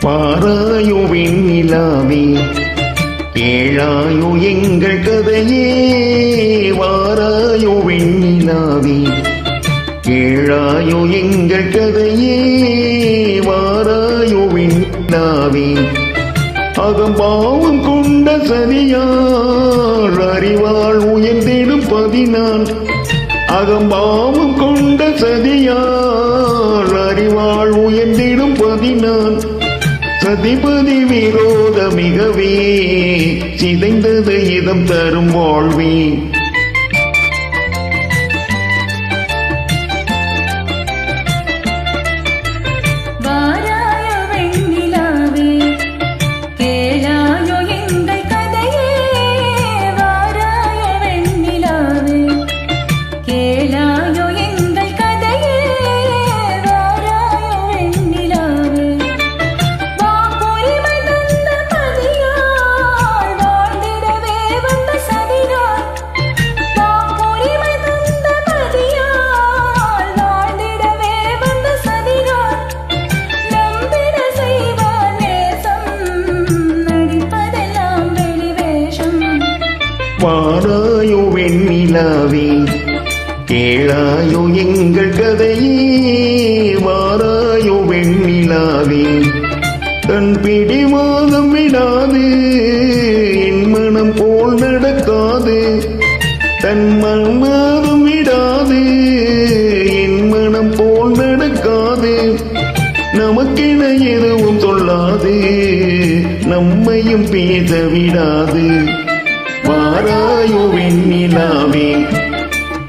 பாராயோ வெண்ணிலாவே கேளாயோ எங்கள் கதையே வாராயோ வெண்ணிலாவே கேளாயோ எங்கள் கதையே வாராயோ வெண்ணிலாவே அகம்பாவம் கொண்ட சதியார் அறிவாள் உயர்ந்திடும் பதினான் அகம்பாவம் கொண்ட சதியார் அறிவாள் உயர்ந்திடும் பதினான் சதிபதி விரோத மிகவே சிதைந்தது இதம் தரும் வாழ்வே வாராயோ வெண்ணிலாவே கேளாயோ எங்கள் கதையே வாராயோ வெண்ணிலாவே தன் பிடிவாதம் விடாது என் மனம் போல் நடக்காது தன் மன்மாதம் விடாது என் மனம் போல் நடக்காது நமக்கென எதுவும் சொல்லாது நம்மையும் பேச விடாது வாராயோ வெண்ணிலாவே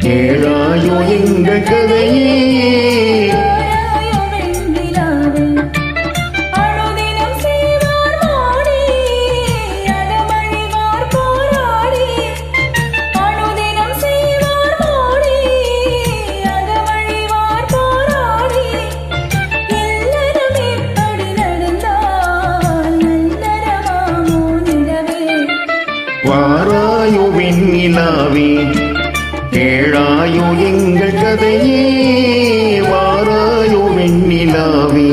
கேளாயோ எங்கள் கதையே வாராயோ வெண்ணிலாவே கேளாயோ எங்கள் கதையே வாராயோ வெண்ணிலாவே